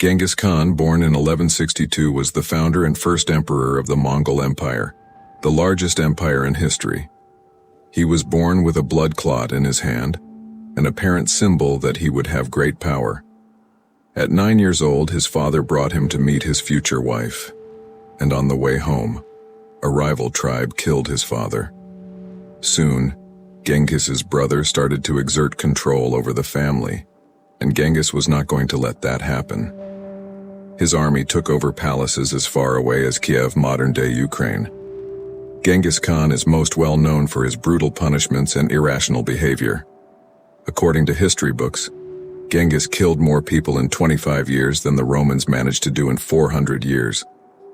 Genghis Khan, born in 1162, was the founder and first emperor of the Mongol Empire, the largest empire in history. He was born with a blood clot in his hand, an apparent symbol that he would have great power. At 9 years old, his father brought him to meet his future wife, and on the way home, a rival tribe killed his father. Soon, Genghis's brother started to exert control over the family, and Genghis was not going to let that happen. His army took over palaces as far away as Kiev, modern-day Ukraine. Genghis Khan is most well known for his brutal punishments and irrational behavior. According to history books, Genghis killed more people in 25 years than the Romans managed to do in 400 years.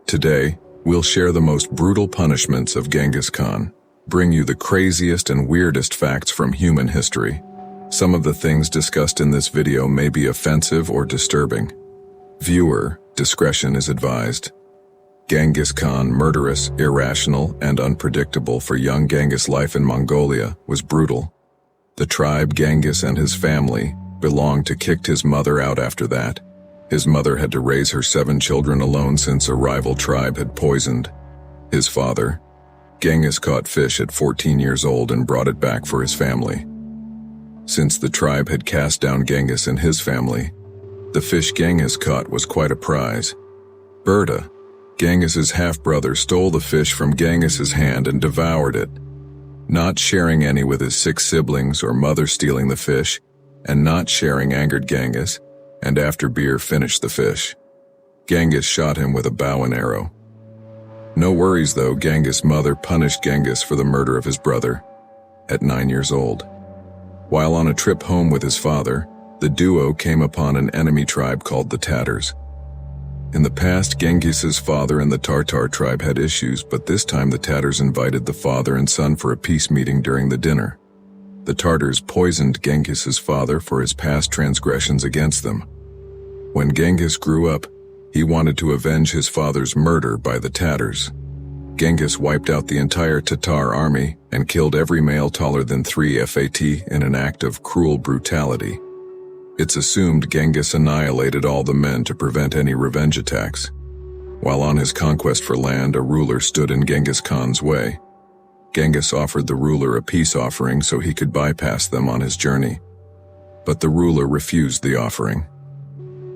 Today, we'll share the most brutal punishments of Genghis Khan, bring you the craziest and weirdest facts from human history. Some of the things discussed in this video may be offensive or disturbing. Viewer discretion is advised. Genghis Khan, murderous, irrational, and unpredictable. For young Genghis, life in Mongolia was brutal. The tribe Genghis and his family belonged to kicked his mother out after that. His mother had to raise her 7 children alone since a rival tribe had poisoned his father. Genghis caught fish at 14 years old and brought it back for his family. Since the tribe had cast down Genghis and his family, the fish Genghis caught was quite a prize. Berta, Genghis's half-brother, stole the fish from Genghis's hand and devoured it, not sharing any with his 6 siblings or mother. Stealing the fish and not sharing angered Genghis, and after beer finished the fish. Genghis shot him with a bow and arrow. No worries though, Genghis' mother punished Genghis for the murder of his brother at 9 years old. While on a trip home with his father, the duo came upon an enemy tribe called the Tatars. In the past, Genghis's father and the Tartar tribe had issues, but this time the Tatars invited the father and son for a peace meeting during the dinner. The Tartars poisoned Genghis's father for his past transgressions against them. When Genghis grew up, he wanted to avenge his father's murder by the Tatars. Genghis wiped out the entire Tatar army and killed every male taller than 3 feet in an act of cruel brutality. It's assumed Genghis annihilated all the men to prevent any revenge attacks. While on his conquest for land, a ruler stood in Genghis Khan's way. Genghis offered the ruler a peace offering so he could bypass them on his journey. But the ruler refused the offering.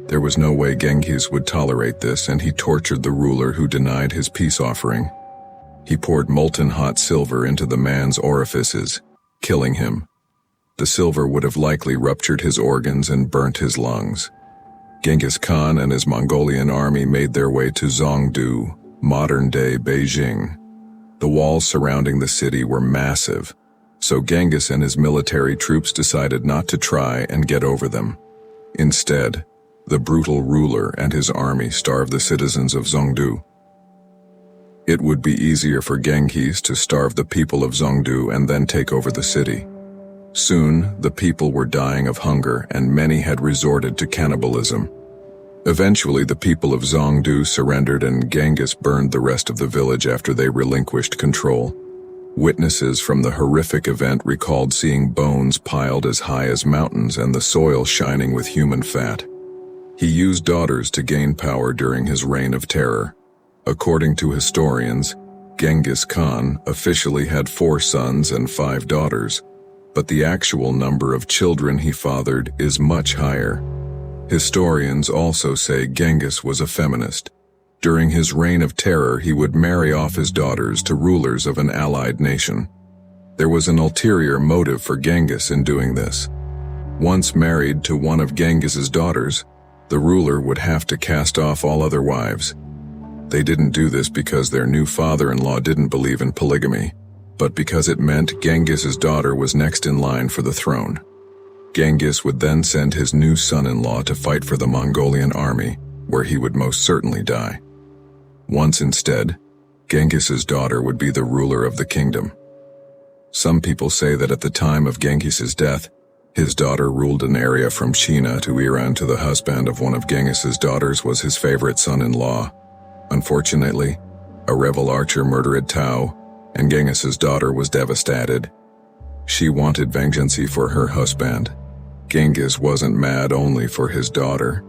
There was no way Genghis would tolerate this, and he tortured the ruler who denied his peace offering. He poured molten hot silver into the man's orifices, killing him. The silver would have likely ruptured his organs and burnt his lungs. Genghis Khan and his Mongolian army made their way to Zhongdu, modern-day Beijing. The walls surrounding the city were massive, so Genghis and his military troops decided not to try and get over them. Instead, the brutal ruler and his army starved the citizens of Zhongdu. It would be easier for Genghis to starve the people of Zhongdu and then take over the city. Soon, the people were dying of hunger and many had resorted to cannibalism. Eventually, the people of Zhongdu surrendered and Genghis burned the rest of the village after they relinquished control. Witnesses from the horrific event recalled seeing bones piled as high as mountains and the soil shining with human fat. He used daughters to gain power during his reign of terror. According to historians, Genghis Khan officially had 4 sons and 5 daughters, but the actual number of children he fathered is much higher. Historians also say Genghis was a feminist. During his reign of terror, he would marry off his daughters to rulers of an allied nation. There was an ulterior motive for Genghis in doing this. Once married to one of Genghis's daughters, the ruler would have to cast off all other wives. They didn't do this because their new father-in-law didn't believe in polygamy, but because it meant Genghis's daughter was next in line for the throne. Genghis would then send his new son-in-law to fight for the Mongolian army, where he would most certainly die. Once instead, Genghis's daughter would be the ruler of the kingdom. Some people say that at the time of Genghis's death, his daughter ruled an area from China to Iran. To the husband of one of Genghis's daughters was his favorite son-in-law. Unfortunately, a rebel archer murdered Tao, and Genghis's daughter was devastated. She wanted vengeance for her husband. Genghis wasn't mad only for his daughter.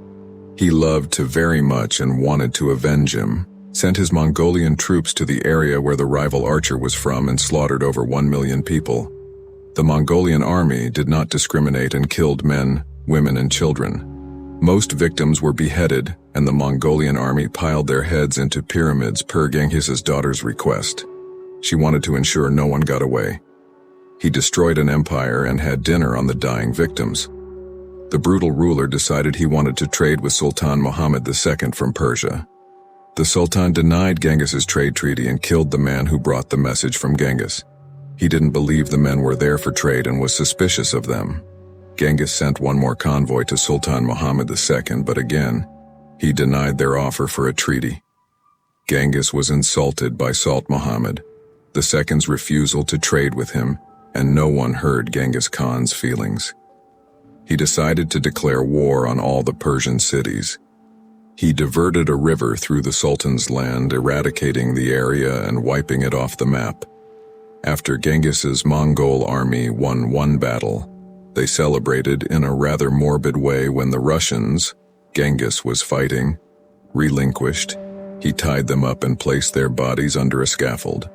He loved to very much and wanted to avenge him, sent his Mongolian troops to the area where the rival archer was from and slaughtered over 1 million people. The Mongolian army did not discriminate and killed men, women, and children. Most victims were beheaded, and the Mongolian army piled their heads into pyramids per Genghis's daughter's request. She wanted to ensure no one got away. He destroyed an empire and had dinner on the dying victims. The brutal ruler decided he wanted to trade with Sultan Muhammad II from Persia. The Sultan denied Genghis's trade treaty and killed the man who brought the message from Genghis. He didn't believe the men were there for trade and was suspicious of them. Genghis sent one more convoy to Sultan Muhammad II, but again, he denied their offer for a treaty. Genghis was insulted by Sultan Muhammad II's refusal to trade with him, and no one heard Genghis Khan's feelings. He decided to declare war on all the Persian cities. He diverted a river through the Sultan's land, eradicating the area and wiping it off the map. After Genghis's Mongol army won one battle, they celebrated in a rather morbid way when the Russians, Genghis was fighting, relinquished. He tied them up and placed their bodies under a scaffold.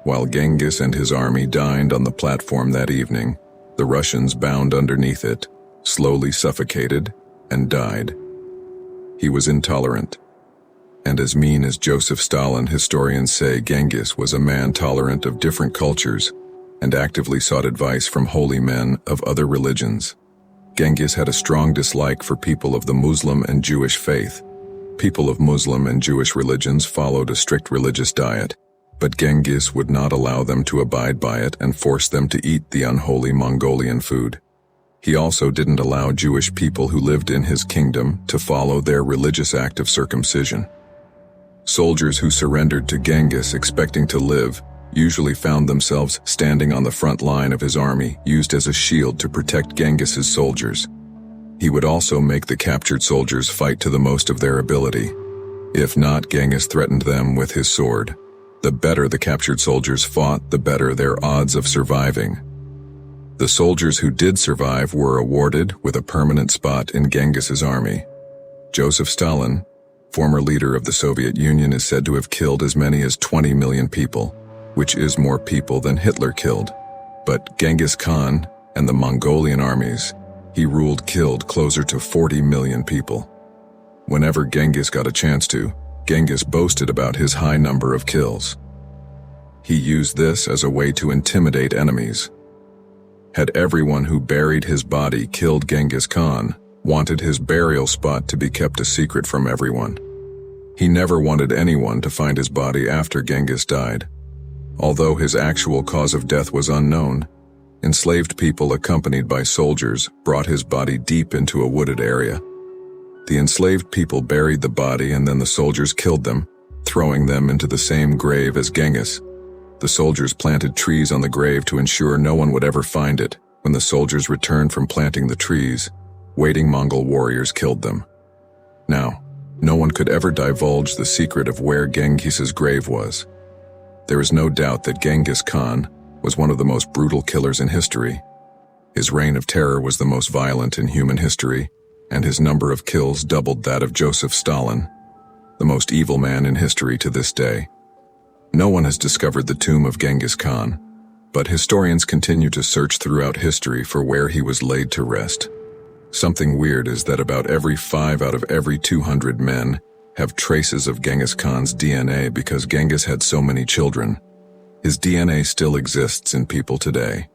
While Genghis and his army dined on the platform that evening, the Russians bound underneath it, slowly suffocated, and died. He was intolerant, and as mean as Joseph Stalin, historians say Genghis was a man tolerant of different cultures and actively sought advice from holy men of other religions. Genghis had a strong dislike for people of the Muslim and Jewish faith. People of Muslim and Jewish religions followed a strict religious diet, but Genghis would not allow them to abide by it and force them to eat the unholy Mongolian food. He also didn't allow Jewish people who lived in his kingdom to follow their religious act of circumcision. Soldiers who surrendered to Genghis expecting to live usually found themselves standing on the front line of his army, used as a shield to protect Genghis's soldiers. He would also make the captured soldiers fight to the most of their ability. If not, Genghis threatened them with his sword. The better the captured soldiers fought, the better their odds of surviving. The soldiers who did survive were awarded with a permanent spot in Genghis's army. Joseph Stalin, former leader of the Soviet Union, is said to have killed as many as 20 million people, which is more people than Hitler killed. But Genghis Khan and the Mongolian armies he ruled killed closer to 40 million people. Whenever Genghis got a chance to, Genghis boasted about his high number of kills. He used this as a way to intimidate enemies. Had everyone who buried his body killed Genghis Khan, wanted his burial spot to be kept a secret from everyone. He never wanted anyone to find his body after Genghis died. Although his actual cause of death was unknown, enslaved people accompanied by soldiers brought his body deep into a wooded area. The enslaved people buried the body and then the soldiers killed them, throwing them into the same grave as Genghis. The soldiers planted trees on the grave to ensure no one would ever find it. When the soldiers returned from planting the trees, waiting Mongol warriors killed them. Now, no one could ever divulge the secret of where Genghis's grave was. There is no doubt that Genghis Khan was one of the most brutal killers in history. His reign of terror was the most violent in human history, and his number of kills doubled that of Joseph Stalin, the most evil man in history to this day. No one has discovered the tomb of Genghis Khan, but historians continue to search throughout history for where he was laid to rest. Something weird is that about every 5 out of every 200 men have traces of Genghis Khan's DNA because Genghis had so many children. His DNA still exists in people today.